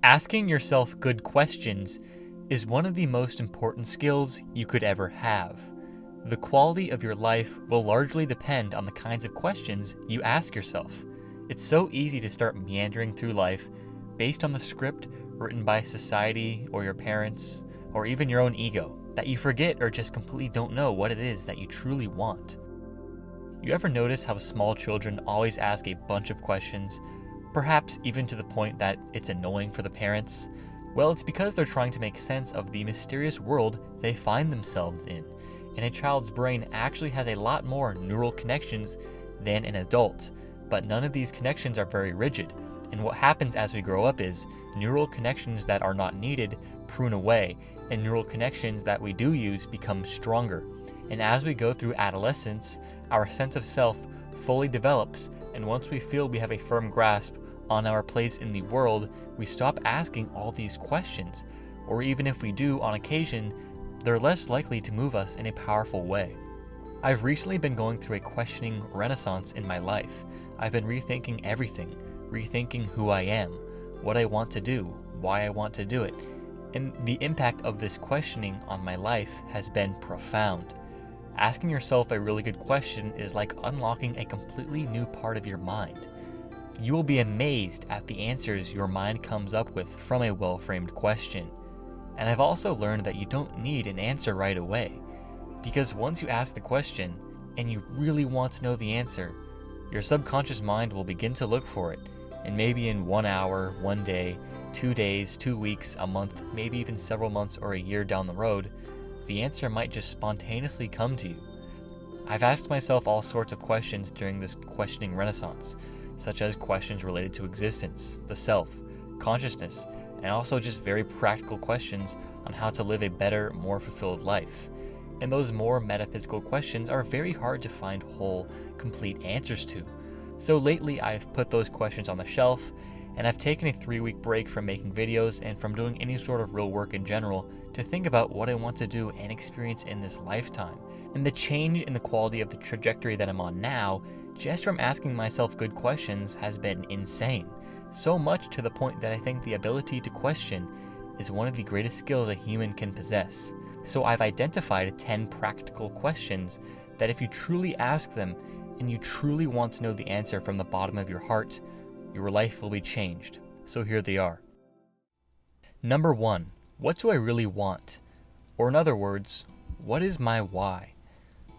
Asking yourself good questions is one of the most important skills you could ever have. The quality of your life will largely depend on the kinds of questions you ask yourself. It's so easy to start meandering through life based on the script written by society or your parents or even your own ego that you forget or just completely don't know what it is that you truly want. You ever notice how small children always ask a bunch of questions, perhaps even to the point that it's annoying for the parents? Well, it's because they're trying to make sense of the mysterious world they find themselves in. And a child's brain actually has a lot more neural connections than an adult, but none of these connections are very rigid. And what happens as we grow up is neural connections that are not needed prune away, and neural connections that we do use become stronger. And as we go through adolescence, our sense of self fully develops, and once we feel we have a firm grasp on our place in the world, we stop asking all these questions, or even if we do on occasion, they're less likely to move us in a powerful way. I've recently been going through a questioning renaissance in my life. I've been rethinking everything, rethinking who I am, what I want to do, why I want to do it, and the impact of this questioning on my life has been profound. Asking yourself a really good question is like unlocking a completely new part of your mind. You will be amazed at the answers your mind comes up with from a well-framed question. And I've also learned that you don't need an answer right away, because once you ask the question and you really want to know the answer, your subconscious mind will begin to look for it, and maybe in 1 hour, 1 day, 2 days, 2 weeks, a month, maybe even several months or a year down the road, the answer might just spontaneously come to you. I've asked myself all sorts of questions during this questioning renaissance, such as questions related to existence, the self, consciousness, and also just very practical questions on how to live a better, more fulfilled life. And those more metaphysical questions are very hard to find whole, complete answers to. So lately I've put those questions on the shelf, and I've taken a 3-week break from making videos and from doing any sort of real work in general to think about what I want to do and experience in this lifetime. And the change in the quality of the trajectory that I'm on now, just from asking myself good questions, has been insane. So much to the point that I think the ability to question is one of the greatest skills a human can possess. So I've identified 10 practical questions that if you truly ask them and you truly want to know the answer from the bottom of your heart, your life will be changed. So here they are. Number 1, what do I really want? Or in other words, what is my why?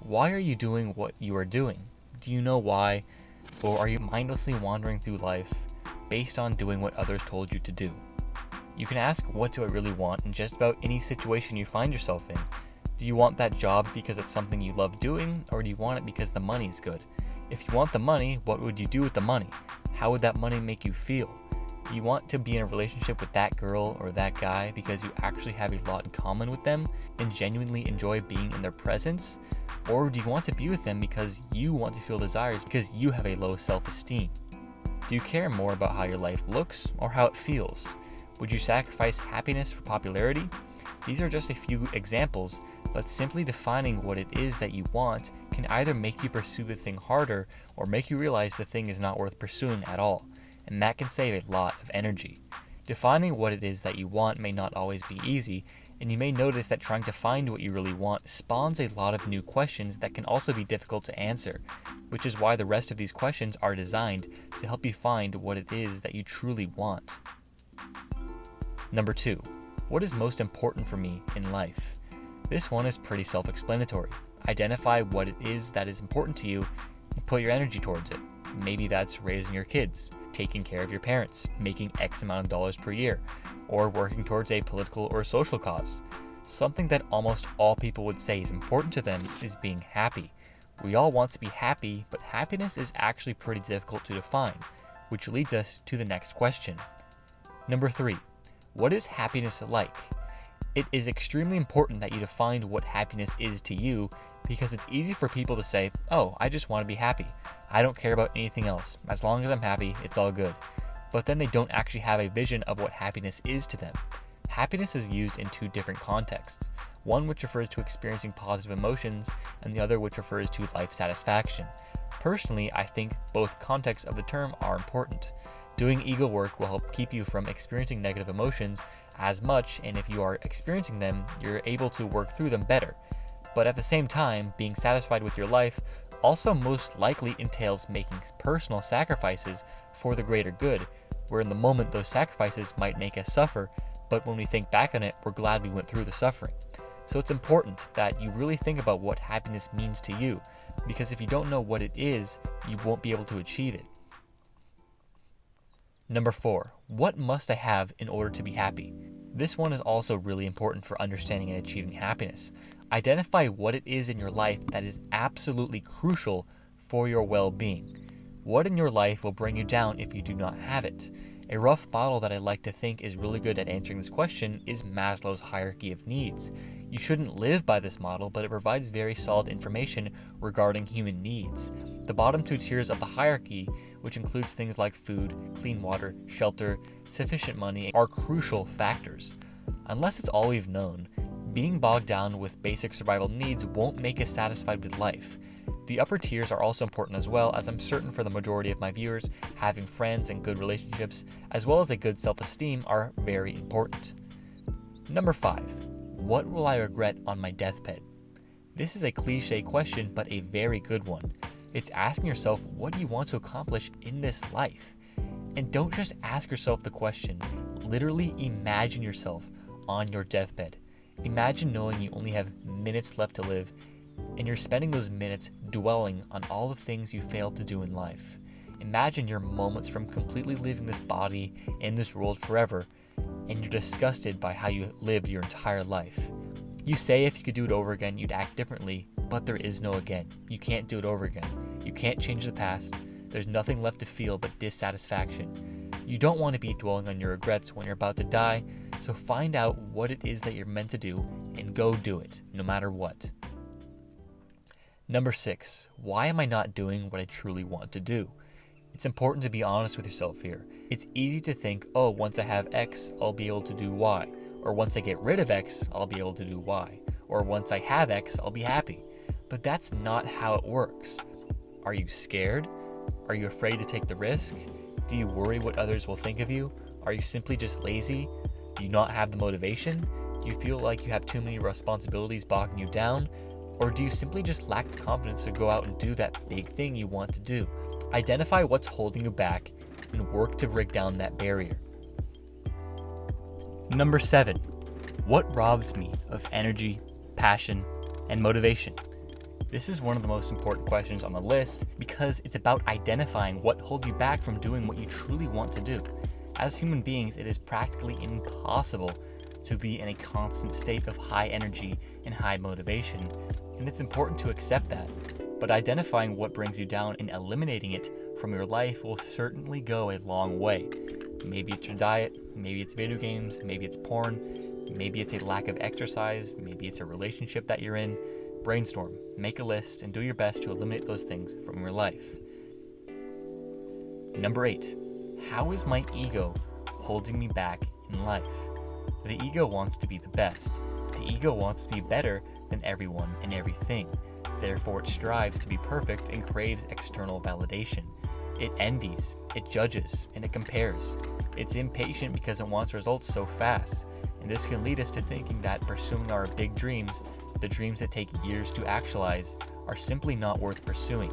Why are you doing what you are doing? Do you know why? Or are you mindlessly wandering through life based on doing what others told you to do? You can ask, what do I really want, in just about any situation you find yourself in. Do you want that job because it's something you love doing, or do you want it because the money is good? If you want the money, what would you do with the money? How would that money make you feel? Do you want to be in a relationship with that girl or that guy because you actually have a lot in common with them and genuinely enjoy being in their presence? Or do you want to be with them because you want to feel desires because you have a low self-esteem? Do you care more about how your life looks or how it feels? Would you sacrifice happiness for popularity? These are just a few examples, but simply defining what it is that you want can either make you pursue the thing harder or make you realize the thing is not worth pursuing at all, and that can save a lot of energy. Defining what it is that you want may not always be easy, and you may notice that trying to find what you really want spawns a lot of new questions that can also be difficult to answer, which is why the rest of these questions are designed to help you find what it is that you truly want. Number 2, what is most important for me in life? This one is pretty self-explanatory. Identify what it is that is important to you and put your energy towards it. Maybe that's raising your kids, taking care of your parents, making X amount of dollars per year, or working towards a political or social cause. Something that almost all people would say is important to them is being happy. We all want to be happy, but happiness is actually pretty difficult to define, which leads us to the next question. Number 3, what is happiness like? It is extremely important that you define what happiness is to you, because it's easy for people to say, oh, I just want to be happy. I don't care about anything else. As long as I'm happy, it's all good. But then they don't actually have a vision of what happiness is to them. Happiness is used in 2 different contexts, one which refers to experiencing positive emotions and the other which refers to life satisfaction. Personally, I think both contexts of the term are important. Doing ego work will help keep you from experiencing negative emotions as much, and if you are experiencing them, you're able to work through them better. But at the same time, being satisfied with your life also most likely entails making personal sacrifices for the greater good, where in the moment those sacrifices might make us suffer, but when we think back on it, we're glad we went through the suffering. So it's important that you really think about what happiness means to you, because if you don't know what it is, you won't be able to achieve it. Number 4, what must I have in order to be happy? This one is also really important for understanding and achieving happiness. Identify what it is in your life that is absolutely crucial for your well-being. What in your life will bring you down if you do not have it? A rough model that I like to think is really good at answering this question is Maslow's hierarchy of needs. You shouldn't live by this model, but it provides very solid information regarding human needs. The bottom 2 tiers of the hierarchy, which includes things like food, clean water, shelter, sufficient money, are crucial factors. Unless it's all we've known, being bogged down with basic survival needs won't make us satisfied with life. The upper tiers are also important as well, as I'm certain for the majority of my viewers, having friends and good relationships, as well as a good self-esteem, are very important. Number 5, what will I regret on my deathbed? This is a cliche question, but a very good one. It's asking yourself, what do you want to accomplish in this life? And don't just ask yourself the question, literally imagine yourself on your deathbed. Imagine knowing you only have minutes left to live, and you're spending those minutes dwelling on all the things you failed to do in life. Imagine you're moments from completely leaving this body and this world forever, and you're disgusted by how you lived your entire life. You say if you could do it over again, you'd act differently, but there is no again. You can't do it over again. You can't change the past. There's nothing left to feel but dissatisfaction. You don't want to be dwelling on your regrets when you're about to die, so find out what it is that you're meant to do and go do it, no matter what. Number 6, why am I not doing what I truly want to do? It's important to be honest with yourself here. It's easy to think, oh, once I have X, I'll be able to do Y. Or once I get rid of X, I'll be able to do Y. Or once I have X, I'll be happy. But that's not how it works. Are you scared? Are you afraid to take the risk? Do you worry what others will think of you? Are you simply just lazy? Do you not have the motivation? Do you feel like you have too many responsibilities bogging you down? Or do you simply just lack the confidence to go out and do that big thing you want to do? Identify what's holding you back and work to break down that barrier. Number 7, what robs me of energy, passion, and motivation? This is one of the most important questions on the list because it's about identifying what holds you back from doing what you truly want to do. As human beings, it is practically impossible to be in a constant state of high energy and high motivation, and it's important to accept that. But identifying what brings you down and eliminating it from your life will certainly go a long way. Maybe it's your diet, maybe it's video games, maybe it's porn, maybe it's a lack of exercise, maybe it's a relationship that you're in. Brainstorm, make a list, and do your best to eliminate those things from your life. Number 8, how is my ego holding me back in life? The ego wants to be the best. The ego wants to be better than everyone and everything. Therefore, it strives to be perfect and craves external validation. It envies, it judges, and it compares. It's impatient because it wants results so fast. And this can lead us to thinking that pursuing our big dreams, the dreams that take years to actualize, are simply not worth pursuing.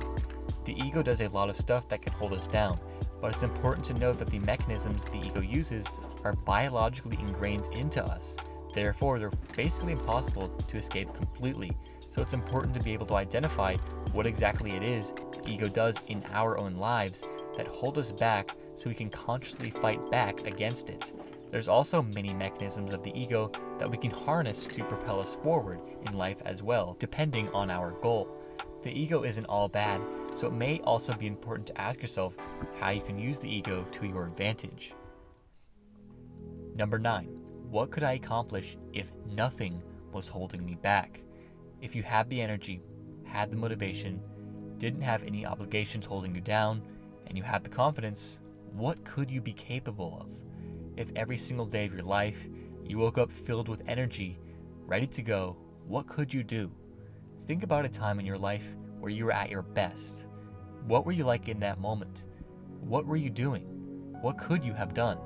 The ego does a lot of stuff that can hold us down, but it's important to note that the mechanisms the ego uses are biologically ingrained into us. Therefore, they're basically impossible to escape completely. So it's important to be able to identify what exactly it is the ego does in our own lives that hold us back so we can consciously fight back against it. There's also many mechanisms of the ego that we can harness to propel us forward in life as well, depending on our goal. The ego isn't all bad, so it may also be important to ask yourself how you can use the ego to your advantage. Number 9, what could I accomplish if nothing was holding me back? If you had the energy, had the motivation, didn't have any obligations holding you down, and you had the confidence, what could you be capable of? If every single day of your life you woke up filled with energy, ready to go, what could you do? Think about a time in your life where you were at your best. What were you like in that moment? What were you doing? what could you have done?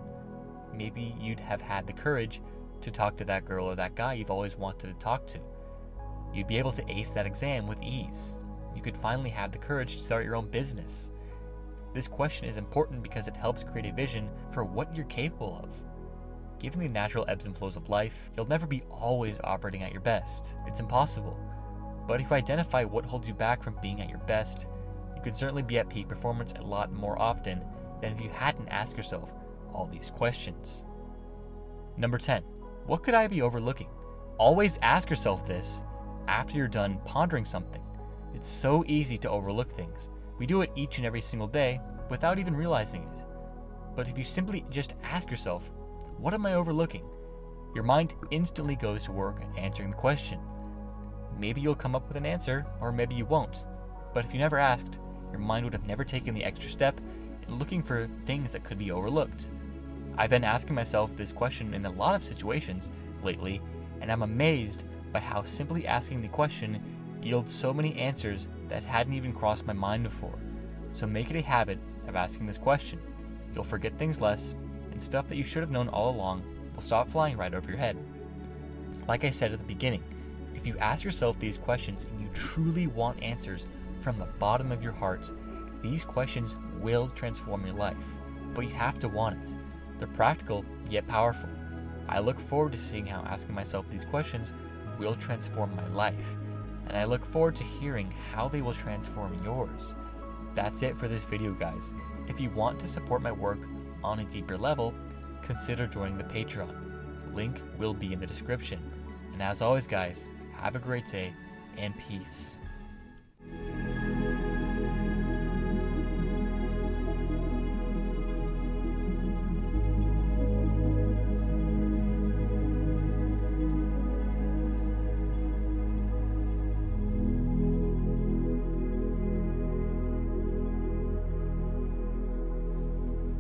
Maybe you'd have had the courage to talk to that girl or that guy you've always wanted to talk to. You'd be able to ace that exam with ease. You could finally have the courage to start your own business. This question is important because it helps create a vision for what you're capable of. Given the natural ebbs and flows of life, you'll never be always operating at your best. It's impossible. But if you identify what holds you back from being at your best, you could certainly be at peak performance a lot more often than if you hadn't asked yourself all these questions. Number 10. What could I be overlooking? Always ask yourself this after you're done pondering something. It's so easy to overlook things. We do it each and every single day without even realizing it. But if you simply just ask yourself, what am I overlooking? Your mind instantly goes to work at answering the question. Maybe you'll come up with an answer, or maybe you won't. But if you never asked, your mind would have never taken the extra step in looking for things that could be overlooked. I've been asking myself this question in a lot of situations lately, and I'm amazed by how simply asking the question yields so many answers that hadn't even crossed my mind before. So make it a habit of asking this question. You'll forget things less, and stuff that you should have known all along will stop flying right over your head. Like I said at the beginning, if you ask yourself these questions and you truly want answers from the bottom of your heart, these questions will transform your life. But you have to want it. They're practical, yet powerful. I look forward to seeing how asking myself these questions will transform my life, and I look forward to hearing how they will transform yours. That's it for this video, guys. If you want to support my work on a deeper level, consider joining the Patreon. The link will be in the description. And as always, guys, have a great day and peace.